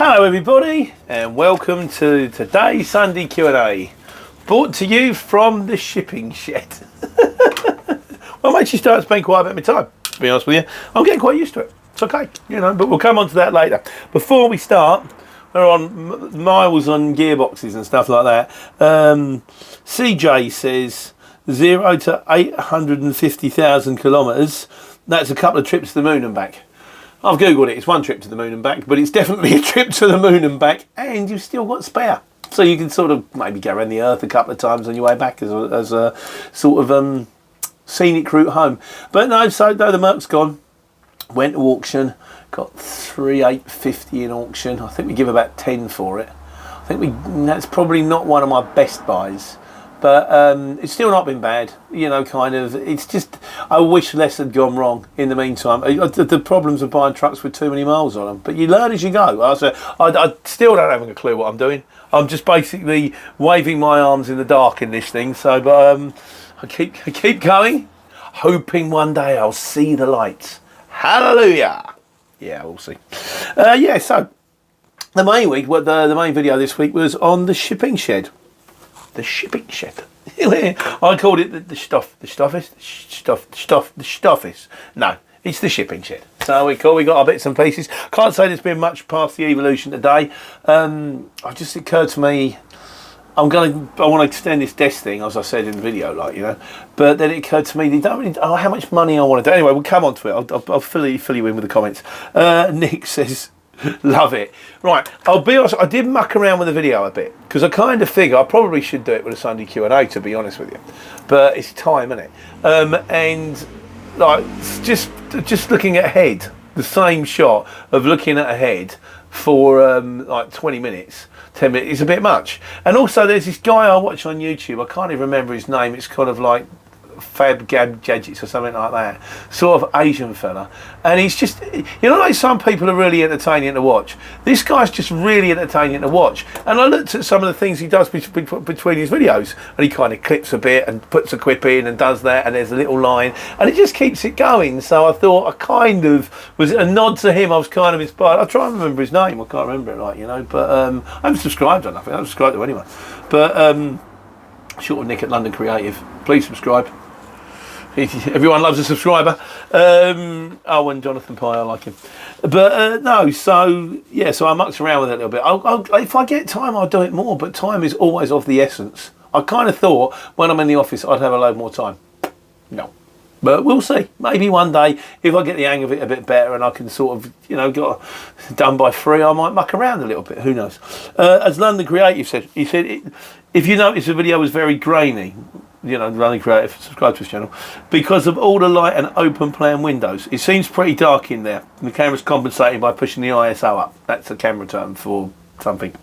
Hello everybody and welcome to today's Sunday Q&A, brought to you from the shipping shed. Well, I'm actually starting to spend quite a bit of my time, to be honest with you. I'm getting quite used to it. It's okay, you know, but we'll come on to that later. Before we start, we're on miles on gearboxes and stuff like that. CJ says 0 to 850,000 kilometres. That's a couple of trips to the moon and back. I've googled it, it's one trip to the moon and back, but it's definitely a trip to the moon and back, and you've still got spare. So you can sort of maybe go around the earth a couple of times on your way back as a sort of scenic route home. But no, so no, the Merc's gone. Went to auction, got 3,850 in auction. I think we give about 10 for it. I think that's probably not one of my best buys. But it's still not been bad, you know, kind of. It's just, I wish less had gone wrong in the meantime. The problems of buying trucks with too many miles on them. But you learn as you go. I still don't have a clue what I'm doing. I'm just basically waving my arms in the dark in this thing. So, but I keep going, hoping one day I'll see the light. Hallelujah. Yeah, we'll see. Yeah, so the main video this week was on the shipping shed. The shipping shed. I called it the stuffis. No, it's the shipping shed. So we got our bits and pieces. Can't say there's been much past the evolution today. It just occurred to me, I want to extend this desk thing, as I said in the video, like, you know. But then it occurred to me, they don't really know how much money I want to do. Anyway, we'll come on to it. I'll fill you in with the comments. Nick says, love it. Right, I'll be honest, I did muck around with the video a bit because I kind of figure I probably should do it with a Sunday Q&A, to be honest with you, but it's time, isn't it? And like just looking at head, the same shot of looking at a head for like 20 minutes, 10 minutes is a bit much. And also there's this guy I watch on YouTube, I can't even remember his name, it's kind of like Fab Gab Gadgets or something like that, sort of Asian fella, and he's just, you know, like some people are really entertaining to watch, this guy's just really entertaining to watch. And I looked at some of the things he does between his videos, and he kind of clips a bit and puts a quip in and does that, and there's a little line and it just keeps it going. So I thought, I kind of was a nod to him, I was kind of inspired. I try and remember his name, I can't remember it, like, you know, but I haven't subscribed to nothing, I haven't subscribed to anyone, but short of Nick at London Creative, please subscribe. Everyone loves a subscriber. Oh, and Jonathan Pye, I like him. But no, so yeah, so I mucked around with it a little bit. If I get time, I'll do it more, but time is always of the essence. I kind of thought when I'm in the office I'd have a load more time. No. But we'll see. Maybe one day, if I get the hang of it a bit better and I can sort of, you know, got done by 3, I might muck around a little bit. Who knows? As London Creative said, he said, if you notice the video was very grainy, you know, London Creative, subscribe to his channel, because of all the light and open plan windows. It seems pretty dark in there. The camera's compensating by pushing the ISO up. That's a camera term for something.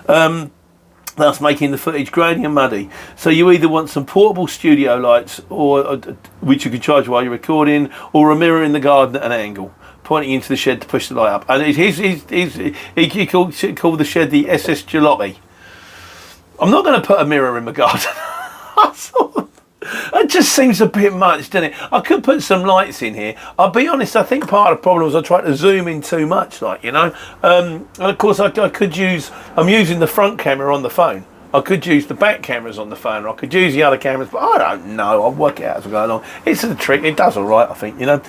Thus making the footage grainy and muddy. So you either want some portable studio lights, or which you can charge while you're recording, or a mirror in the garden at an angle, pointing into the shed to push the light up. And he called the shed the SS Jalopy. I'm not going to put a mirror in my garden. It just seems a bit much, doesn't it? I could put some lights in here. I'll be honest, I think part of the problem is I try to zoom in too much, like, you know. And of course I could use, I'm using the front camera on the phone. I could use the back cameras on the phone, or I could use the other cameras, but I don't know. I'll work it out as we go along. It's a trick. It does all right, I think, you know.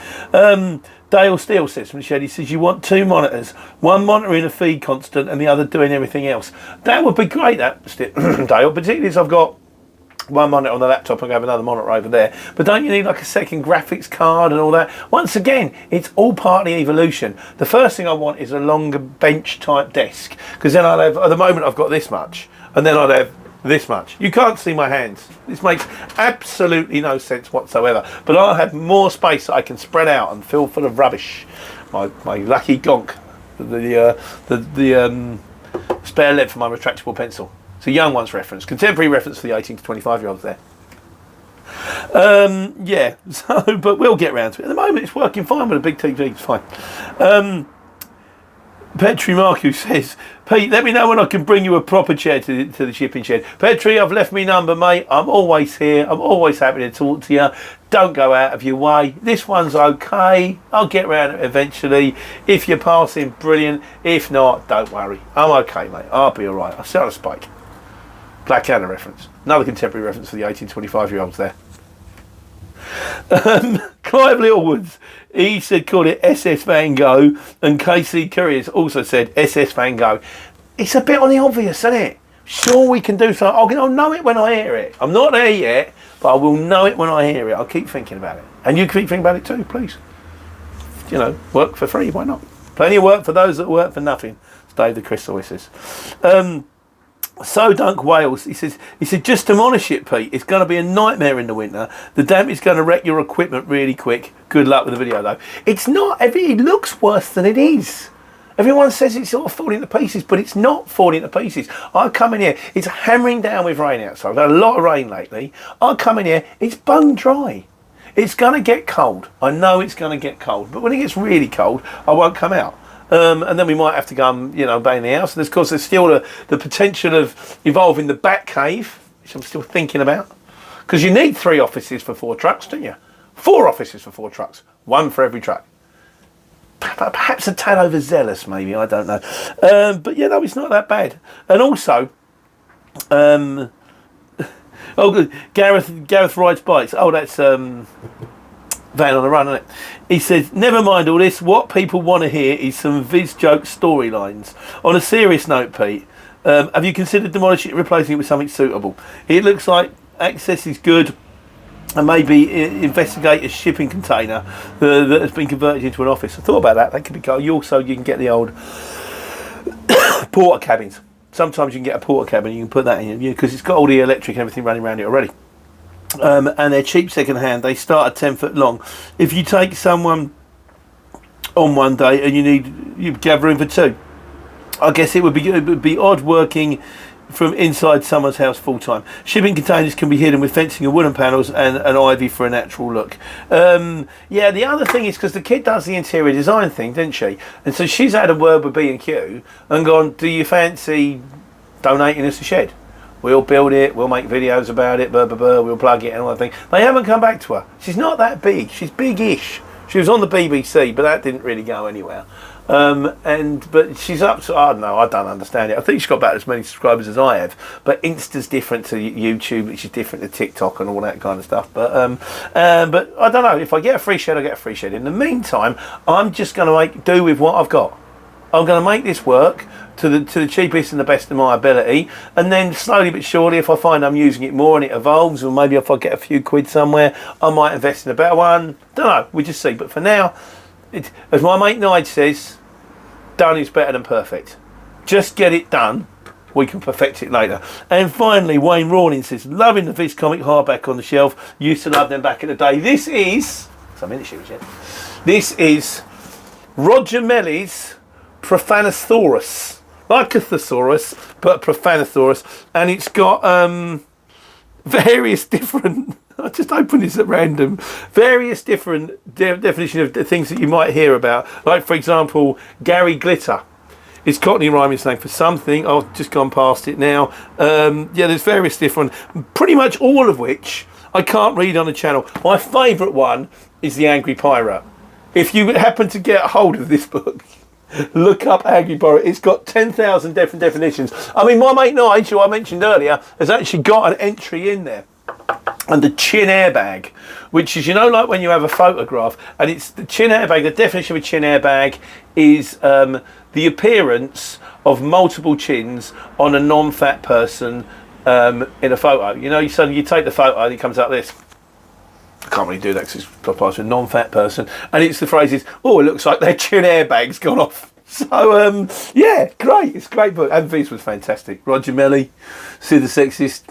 Dale Steele says from the shed, he says, you want 2 monitors, one monitoring a feed constant and the other doing everything else. That would be great, that, Dale, particularly as I've got one monitor on the laptop and have another monitor over there. But don't you need like a second graphics card and all that? Once again, it's all part of the evolution. The first thing I want is a longer bench type desk, because then I'd have, at the moment I've got this much, and then I'd have this much. You can't see my hands. This makes absolutely no sense whatsoever. But I'll have more space that I can spread out and fill full of rubbish. My lucky Conc, the spare lead for my retractable pencil. It's a young one's reference, contemporary reference for the 18 to 25 year olds there. Yeah, so, but we'll get round to it. At the moment it's working fine with a big TV, it's fine. Petri Marku says, Pete, let me know when I can bring you a proper chair to the shipping shed. Petri, I've left me number, mate. I'm always here. I'm always happy to talk to you. Don't go out of your way. This one's okay. I'll get around it eventually. If you're passing, brilliant. If not, don't worry. I'm okay, mate. I'll be all right. I'll sit on a spike. Blackadder reference. Another contemporary reference for the 18-25-year-olds there. Clive Littlewoods, he said call it SS Van Gogh, and KC Couriers also said SS Van Gogh. It's a bit on the obvious, isn't it? Sure, we can do something. I'll know it when I hear it. I'm not there yet, but I will know it when I hear it. I'll keep thinking about it, and you keep thinking about it too, please. You know, work for free, why not? Plenty of work for those that work for nothing. It's Dave the Crystal says. So Dunk Wales, he said, just demolish it, Pete. It's going to be a nightmare in the winter. The damp is going to wreck your equipment really quick. Good luck with the video, though. It's not. It looks worse than it is. Everyone says it's sort of falling to pieces, but it's not falling to pieces. I come in here, it's hammering down with rain outside. I've had a lot of rain lately. I come in here, it's bone dry. It's going to get cold. I know it's going to get cold, but when it gets really cold, I won't come out. And then we might have to go and, bang the house. And of course, there's still the potential of evolving the bat cave, which I'm still thinking about. Because you need 3 offices for 4 trucks, don't you? 4 offices for 4 trucks. 1 for every truck. Perhaps a tad overzealous, maybe. I don't know. But, it's not that bad. And also, good. Gareth rides bikes. Oh, that's... Van on the Run, isn't it? He says, never mind all this. What people want to hear is some Viz joke storylines. On a serious note, Pete, have you considered demolishing it and replacing it with something suitable? It looks like access is good, and maybe investigate a shipping container that has been converted into an office. I thought about that. That could be cool. You can get the old porter cabins. Sometimes you can get a porter cabin. You can put that in because it's got all the electric and everything running around it already. And they're cheap second hand. They start at 10 foot long. If you take someone on one day and you gather room for 2, I guess it would be odd working from inside someone's house full time. Shipping containers can be hidden with fencing and wooden panels and ivy for a natural look. The other thing is because the kid does the interior design thing, didn't she? And so she's had a word with B&Q and gone, do you fancy donating us a shed? We'll build it, we'll make videos about it, we'll plug it and all that thing. They haven't come back to her. She's not that big. She's big-ish. She was on the BBC, but that didn't really go anywhere. But she's up to, I don't know, I don't understand it. I think she's got about as many subscribers as I have. But Insta's different to YouTube, which is different to TikTok and all that kind of stuff. But I don't know. If I get a free shed, I get a free shed. In the meantime, I'm just going to do with what I've got. I'm going to make this work to the cheapest and the best of my ability, and then slowly but surely, if I find I'm using it more and it evolves, or maybe if I get a few quid somewhere, I might invest in a better one. Don't know, we just see. But for now, as my mate Nige says, done is better than perfect. Just get it done. We can perfect it later. And finally, Wayne Rawlins says, loving the Viz comic hardback on the shelf. Used to love them back in the day. This is Roger Melly's Profanosaurus. Like a thesaurus, but Profanosaurus, and it's got various different. I just opened this at random. Various different definitions of things that you might hear about. Like, for example, Gary Glitter. It's Cockney rhyming slang for something. I've just gone past it now. There's various different. Pretty much all of which I can't read on the channel. My favourite one is the Angry Pirate. If you happen to get hold of this book, look up Angry Pirate. It's got 10,000 different definitions. I mean, my mate Nige, who I mentioned earlier, has actually got an entry in there. And the chin airbag, which is, like when you have a photograph, and it's the chin airbag. The definition of a chin airbag is the appearance of multiple chins on a non-fat person in a photo. You take the photo and it comes out this. I can't really do that because it's applies to a non-fat person, and it's the phrases, oh, it looks like their chin airbag's gone off. So great, it's a great book. And Viz was fantastic. Roger Melly, Sid the Sexist,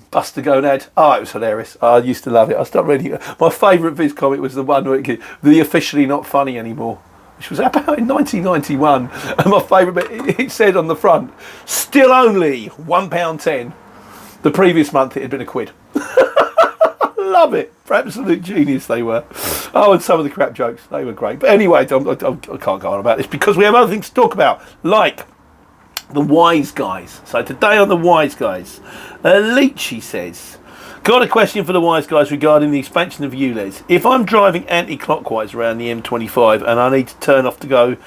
Buster Gonad. Oh, it was hilarious. I used to love it. I stopped reading it. My favourite Viz comic was the one where the officially not funny anymore, which was about in 1991. And my favourite bit, it said on the front, still only £1.10. The previous month it had been £1. Love it. For absolute genius they were. Oh, and some of the crap jokes, they were great. But anyway, I can't go on about this because we have other things to talk about, like the wise guys. So today on the wise guys, Leachy says, got a question for the wise guys regarding the expansion of ULEZ. If I'm driving anti-clockwise around the M25 and I need to turn off to go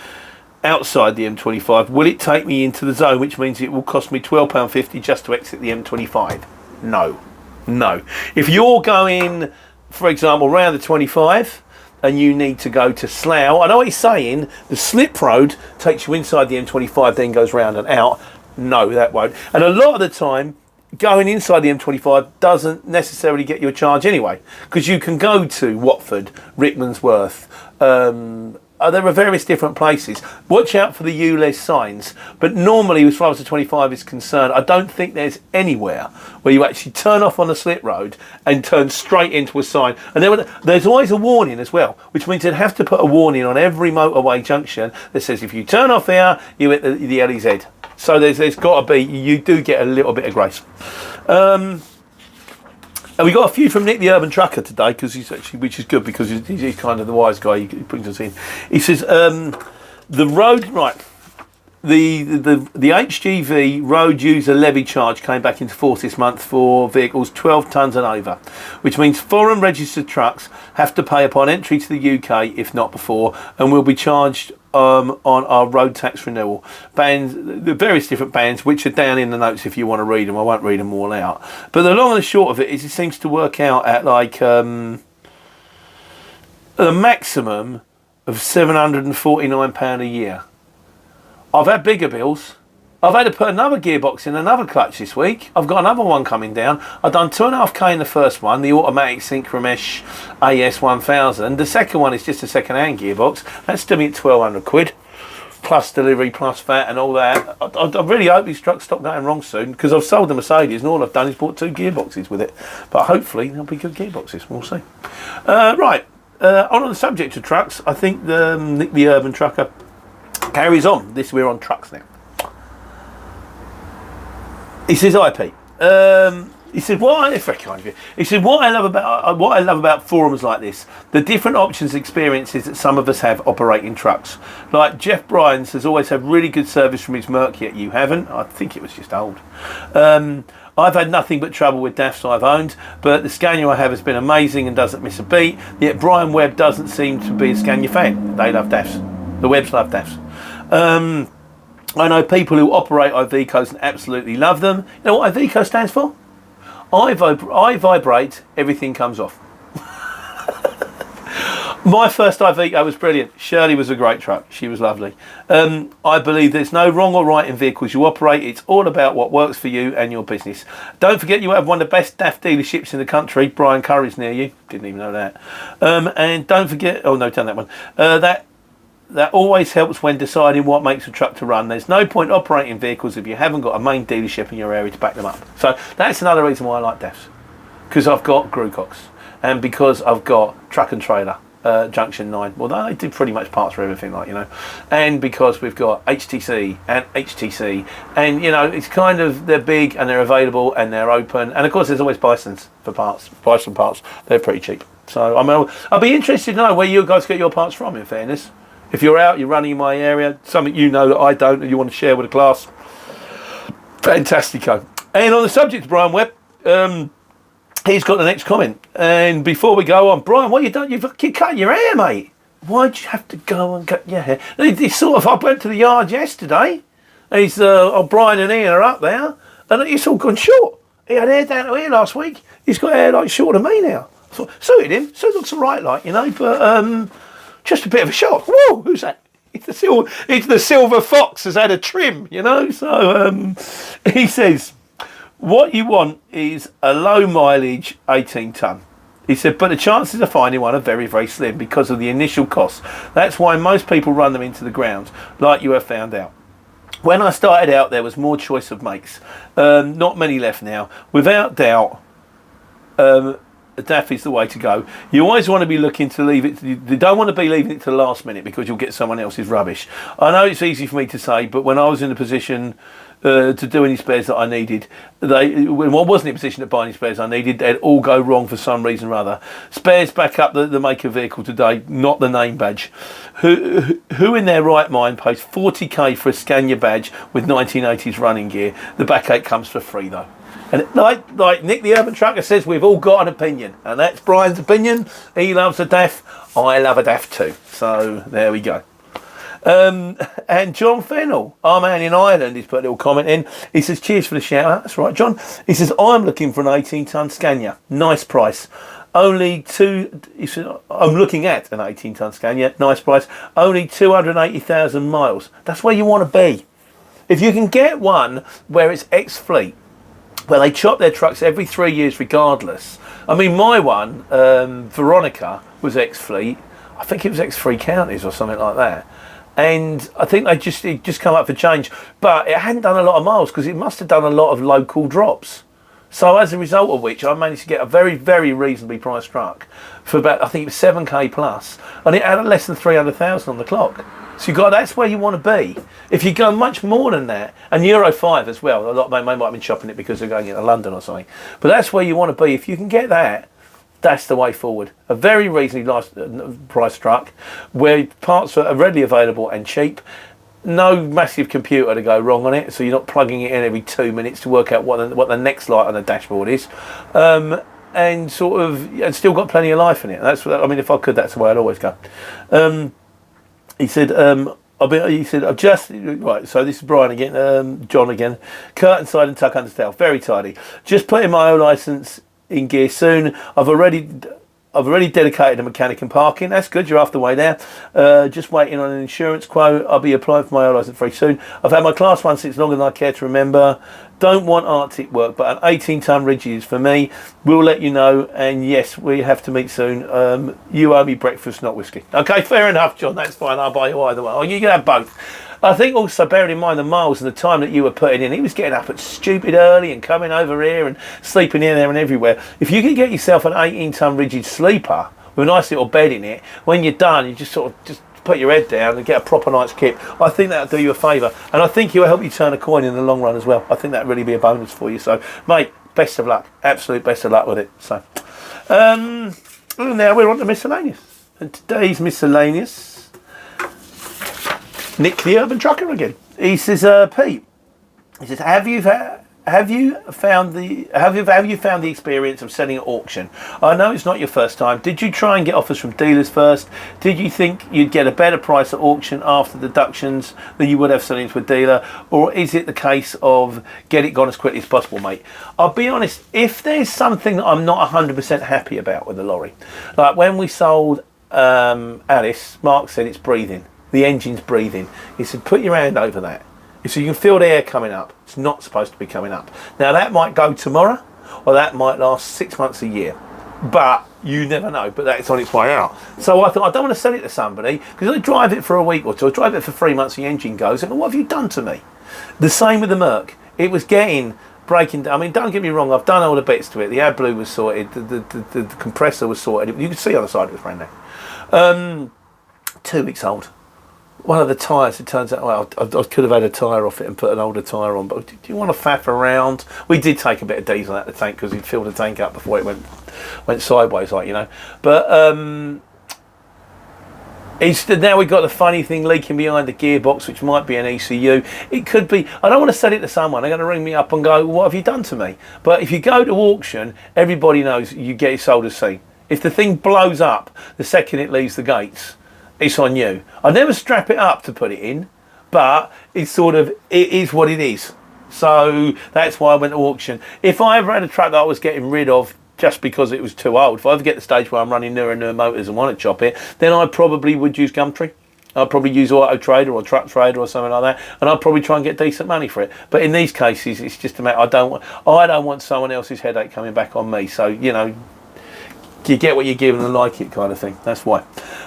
outside the M25, will it take me into the zone, which means it will cost me £12.50 just to exit the M25? No. If you're going, for example, around the 25 and you need to go to Slough, I know what he's saying, the slip road takes you inside the M25, then goes round and out. No, that won't. And a lot of the time, going inside the M25 doesn't necessarily get you a charge anyway, because you can go to Watford, Rickmansworth, there are various different places. Watch out for the ULEZ signs, but normally as far as the 25 is concerned, I don't think there's anywhere where you actually turn off on a slip road and turn straight into a sign. And there's always a warning as well, which means they'd have to put a warning on every motorway junction that says if you turn off here, you hit the LEZ. So there's got to be, you do get a little bit of grace. And we got a few from Nick the Urban Trucker today, because he's actually, which is good because he's kind of the wise guy. He brings us in. He says the road, right? The HGV road user levy charge came back into force this month for vehicles 12 tonnes and over, which means foreign registered trucks have to pay upon entry to the UK, if not before, and will be charged on our road tax renewal. Bands, the various different bands, which are down in the notes if you want to read them. I won't read them all out. But the long and the short of it is, it seems to work out at like a maximum of £749 a year. I've had bigger bills. I've had to put another gearbox in another clutch this week. I've got another one coming down. I've done 2.5k in the first one, the automatic Synchromesh AS1000. The second one is just a second-hand gearbox. That's still me at £1,200, plus delivery, plus VAT and all that. I really hope these trucks stop going wrong soon, because I've sold the Mercedes and all I've done is bought 2 gearboxes with it. But hopefully they'll be good gearboxes. We'll see. Right, on the subject of trucks, I think Nick the Urban Trucker carries on. We're on trucks now. He says, "Hi Pete." He said, He said, what I love about forums like this, the different options, experiences that some of us have operating trucks. Like Jeff Bryans has always had really good service from his Merc, yet you haven't. I think it was just old. I've had nothing but trouble with DAFs I've owned, but the Scania I have has been amazing and doesn't miss a beat. Yet Brian Webb doesn't seem to be a Scania fan. They love DAFs. The Webbs love DAFs. I know people who operate Ivecos and absolutely love them. You know what Iveco stands for? I vibrate, everything comes off. My first Iveco was brilliant. Shirley was a great truck. She was lovely. I believe there's no wrong or right in vehicles you operate. It's all about what works for you and your business. Don't forget you have one of the best DAF dealerships in the country. Brian Curry's near you. Didn't even know that. And don't forget... Oh, no, done that one. That always helps when deciding what makes a truck to run. There's no point operating vehicles if you haven't got a main dealership in your area to back them up. So that's another reason why I like DAFs. Because I've got Grucox. And because I've got Truck and Trailer, Junction 9. Well, they do pretty much parts for everything, like, you know. And because we've got HTC and HTC. And, you know, it's kind of, they're big and they're available and they're open. And, of course, there's always Bison's for parts. Bison parts. They're pretty cheap. So, I mean, I'll be interested to know where you guys get your parts from, in fairness. If you're out, you're running in my area, something you know that I don't and you want to share with the class, fantastico. And on the subject of Brian Webb, he's got the next comment. And before we go on, Brian, what you done? You've cut your hair, mate. Why'd you have to go and cut your hair? It's sort of, I went to the yard yesterday. He's, Brian and Ian are up there, and it's all gone short. He had hair down to here last week. He's got hair like shorter than me now. So, suited him, so it looks all right, like, you know, but... just a bit of a shock. Whoa, who's that? It's the silver fox has had a trim, you know. So he says, what you want is a low mileage 18 tonne. He said, but the chances of finding one are very, very slim because of the initial cost. That's why most people run them into the ground, like you have found out. When I started out, there was more choice of makes. Not many left now. Without doubt, a DAF is the way to go. You always want to be looking to leave it. You don't want to be leaving it to the last minute because you'll get someone else's rubbish. I know it's easy for me to say, but when I was in a position to do any spares that I needed. When I wasn't in a position to buy any spares I needed, they'd all go wrong for some reason or other. Spares back up the make of vehicle today, not the name badge. Who in their right mind pays 40k for a Scania badge with 1980s running gear? The backache comes for free though. And like Nick the Urban Trucker says, we've all got an opinion, and that's Brian's opinion. He loves a DAF. I love a DAF too. So there we go. And John Fennell, our man in Ireland, he's put a little comment in. He says, cheers for the shout out. That's right, John. He says, I'm looking for an 18-ton Scania. Nice price. He said, I'm looking at an 18-ton Scania. Nice price. Only 280,000 miles. That's where you want to be. If you can get one where it's ex-fleet, where they chop their trucks every 3 years regardless. I mean, my one, Veronica, was ex-fleet. I think it was ex-3 counties or something like that. And I think it just come up for change. But it hadn't done a lot of miles because it must have done a lot of local drops. So as a result of which, I managed to get a very, very reasonably priced truck for about, I think it was 7k plus. And it had less than 300,000 on the clock. So that's where you want to be. If you go much more than that, and Euro 5 as well, a lot they might have been shopping it because they're going into London or something. But that's where you want to be. If you can get that, that's the way forward. A very reasonably nice price truck where parts are readily available and cheap. No massive computer to go wrong on it, so you're not plugging it in every 2 minutes to work out what the next light on the dashboard is. And and still got plenty of life in it. That's what, I mean, if I could, that's the way I'd always go. He said, I've just, right, so this is Brian again, John again. Curtain side and tuck undertail, very tidy. Just putting my own licence in gear soon. I've already dedicated a mechanic and parking. That's good, you're half the way there. Just waiting on an insurance quote. I'll be applying for my own licence very soon. I've had my class 1 since longer than I care to remember. Don't want Arctic work, but an 18-ton rigid is for me. We'll let you know, and yes, we have to meet soon. You owe me breakfast, not whiskey. Okay, fair enough, John, that's fine. I'll buy you either one. Oh, you can have both. I think also, bearing in mind the miles and the time that you were putting in, he was getting up at stupid early and coming over here and sleeping in there and everywhere. If you can get yourself an 18-ton rigid sleeper with a nice little bed in it, when you're done, you just put your head down and get a proper night's kip. I think that'll do you a favour, and I think it'll help you turn a coin in the long run as well. I think that'll really be a bonus for you. So, mate, best of luck. Absolute best of luck with it. So, now we're on to miscellaneous, and today's miscellaneous. Nick the Urban Trucker again. He says, Pete. He says, have you found the experience of selling at auction? I know it's not your first time. Did you try and get offers from dealers first? Did you think you'd get a better price at auction after deductions than you would have selling to a dealer? Or is it the case of get it gone as quickly as possible, mate? I'll be honest, if there's something that I'm not 100% happy about with the lorry, like when we sold Alice, Mark said it's breathing. The engine's breathing. He said, put your hand over that. So you can feel the air coming up. It's not supposed to be coming up. Now that might go tomorrow, or that might last 6 months, a year. But you never know, but that's on its way out. So I thought, I don't want to sell it to somebody, because I drive it for a week or two, I drive it for 3 months, the engine goes, and what have you done to me? The same with the Merc. It was breaking down. I mean, don't get me wrong, I've done all the bits to it. The AdBlue was sorted, the compressor was sorted. You can see on the side it was brand new. 2 weeks old. One of the tyres, it turns out, well, I could have had a tyre off it and put an older tyre on, but do you want to faff around? We did take a bit of diesel out of the tank because we'd filled the tank up before it went sideways, like, you know. But now we've got the funny thing leaking behind the gearbox, which might be an ECU. It could be. I don't want to sell it to someone. They're going to ring me up and go, what have you done to me? But if you go to auction, everybody knows you get it sold as seen. If the thing blows up the second it leaves the gates, it's on you. I never strap it up to put it in, but it is what it is. So that's why I went to auction. If I ever had a truck that I was getting rid of just because it was too old, if I ever get to the stage where I'm running newer and newer motors and want to chop it, then I probably would use Gumtree. I'd probably use Auto Trader or Truck Trader or something like that, and I'd probably try and get decent money for it. But in these cases, it's just a matter, I don't want someone else's headache coming back on me. So, you know, you get what you're given and like it kind of thing. That's why.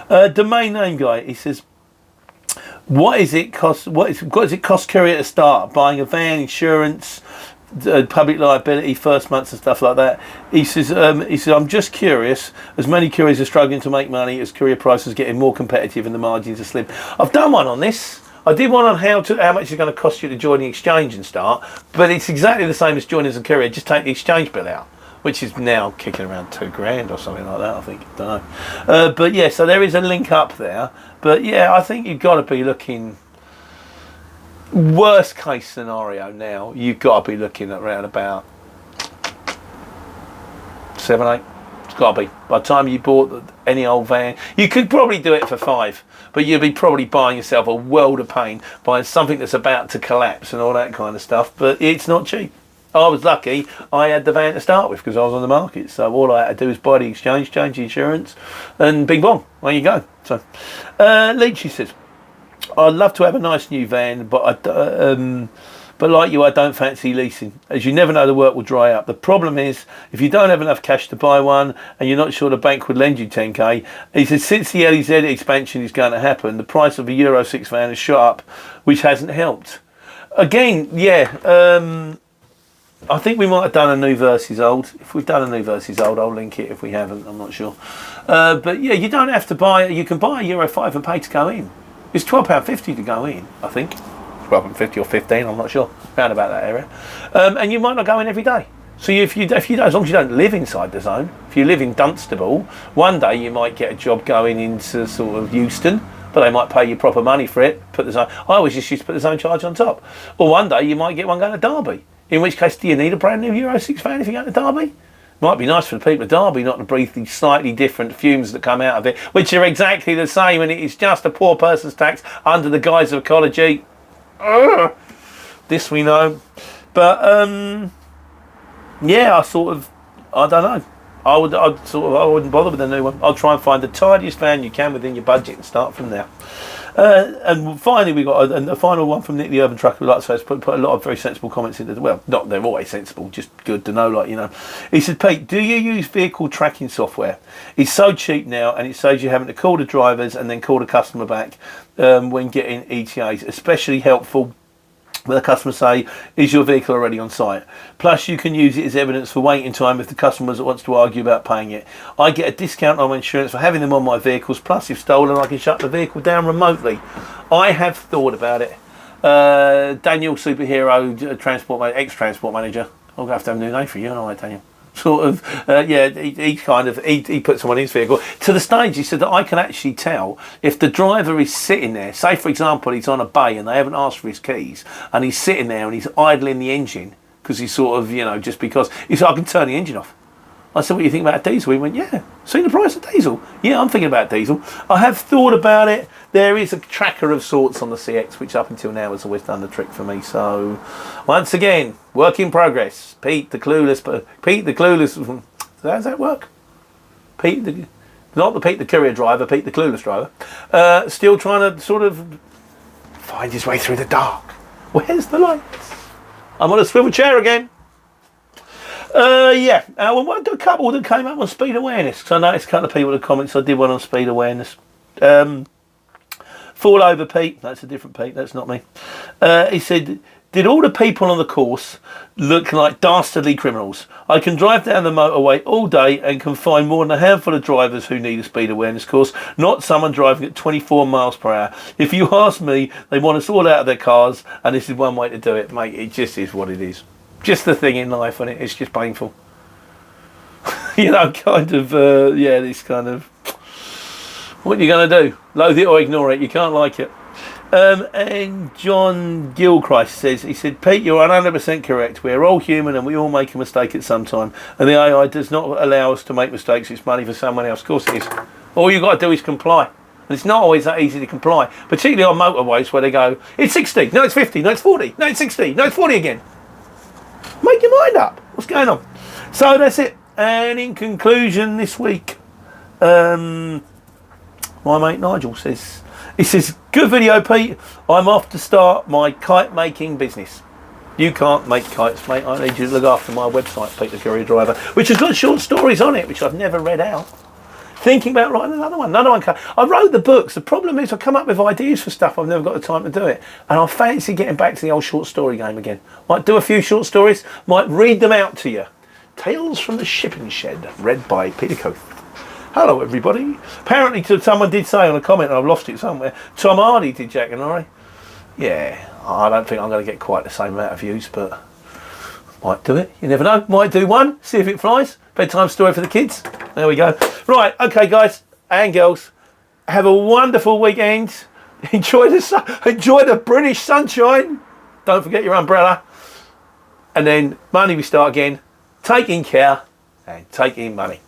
Domain name guy, he says, what does it cost courier to start? Buying a van, insurance, public liability, first months and stuff like that. He says, I'm just curious, as many couriers are struggling to make money as courier prices are getting more competitive and the margins are slim. I've done one on this. I did one on how much it's going to cost you to join the exchange and start, but it's exactly the same as joining as a courier. Just take the exchange bill out, which is now kicking around £2,000 or something like that, I think. Don't know. But yeah, so there is a link up there. But yeah, I think you've got to be looking. Worst case scenario now, you've got to be looking at around about 7, 8. It's got to be. By the time you bought any old van, you could probably do it for 5, but you'd be probably buying yourself a world of pain buying something that's about to collapse and all that kind of stuff. But it's not cheap. I was lucky I had the van to start with because I was on the market. So all I had to do was buy the exchange, change the insurance, and bing bong, there you go. So, Leachy says, I'd love to have a nice new van, but like you, I don't fancy leasing, as you never know the work will dry up. The problem is, if you don't have enough cash to buy one, and you're not sure the bank would lend you 10k, he said, since the LEZ expansion is going to happen, the price of a Euro 6 van has shot up, which hasn't helped. Again, yeah, I think we might have done a new versus old. If we've done a new versus old, I'll link it. If we haven't, I'm not sure. But yeah, you don't have to buy, you can buy a Euro 5 and pay to go in. It's £12.50 to go in, I think. £12.50 or 15, I'm not sure. Round about that area. And you might not go in every day. So if you don't, as long as you don't live inside the zone, if you live in Dunstable, one day you might get a job going into sort of Euston, but they might pay you proper money for it. Put the zone. I always just used to put the zone charge on top. Or one day you might get one going to Derby. In which case, do you need a brand new Euro 6 van if you go to Derby? Might be nice for the people of Derby not to breathe the slightly different fumes that come out of it, which are exactly the same, and it is just a poor person's tax under the guise of ecology. This we know. But yeah, I don't know. I wouldn't bother with a new one. I'll try and find the tidiest van you can within your budget and start from there. And finally, we got a final one from Nick the Urban Trucker. Like I say, put a lot of very sensible comments into. Well, not they're always sensible, just good to know. Like, you know, he said, Pete, do you use vehicle tracking software? It's so cheap now, and it saves you having to call the drivers and then call the customer back when getting ETAs. Especially helpful when the customer say, is your vehicle already on site? Plus, you can use it as evidence for waiting time if the customer wants to argue about paying it. I get a discount on my insurance for having them on my vehicles. Plus, if stolen, I can shut the vehicle down remotely. I have thought about it. Daniel, superhero, ex-transport manager. I'll have to have a new name for you, aren't I, Daniel? Sort of, yeah, he puts someone in his vehicle to the stage. He said that I can actually tell if the driver is sitting there. Say, for example, he's on a bay and they haven't asked for his keys, and he's sitting there and he's idling the engine because he's sort of, you know, just because he said I can turn the engine off. I said, what do you think about diesel? He went, yeah. Seen the price of diesel? Yeah, I'm thinking about diesel. I have thought about it. There is a tracker of sorts on the CX, which up until now has always done the trick for me. So, once again, work in progress. Pete the Clueless. How does that work? Not the Pete the courier driver, Pete the Clueless driver. Still trying to sort of find his way through the dark. Where's the lights? I'm on a swivel chair again. Yeah, well, we'll do a couple that came up on speed awareness. So I noticed a couple of people in the comments. I did one on speed awareness. Fall over Pete. That's a different Pete. That's not me. He said, did all the people on the course look like dastardly criminals? I can drive down the motorway all day and can find more than a handful of drivers who need a speed awareness course, not someone driving at 24 miles per hour. If you ask me, they want us all out of their cars, and this is one way to do it, mate. It just is what it is. Just the thing in life, and it's just painful. You know, kind of, yeah, this kind of, what are you going to do? Loathe it or ignore it, you can't like it. And John Gilchrist says, he said, Pete, you're 100% correct. We're all human and we all make a mistake at some time. And the AI does not allow us to make mistakes. It's money for someone else. Of course it is. All you've got to do is comply. And it's not always that easy to comply, particularly on motorways where they go, it's 60, no, it's 50, no, it's 40, no, it's 60, no, it's 40 again. Make your mind up. What's going on? So that's it. And in conclusion this week, my mate Nigel says, he says, good video, Pete. I'm off to start my kite making business. You can't make kites, mate. I need you to look after my website, Pete the Courier Driver, which has got short stories on it, which I've never read out. Thinking about writing another one. I wrote the books. The problem is I come up with ideas for stuff. I've never got the time to do it. And I fancy getting back to the old short story game again. Might do a few short stories. Might read them out to you. Tales from the Shipping Shed, read by Peter Coath. Hello, everybody. Apparently, someone did say on a comment, and I've lost it somewhere, Tom Hardy did Jack and I. Yeah, I don't think I'm going to get quite the same amount of views, but might do it. You never know. Might do one. See if it flies. Bedtime story for the kids. There we go. Right. Okay, guys and girls. Have a wonderful weekend. Enjoy the sun. Enjoy the British sunshine. Don't forget your umbrella. And then Monday we start again. Taking care and taking money.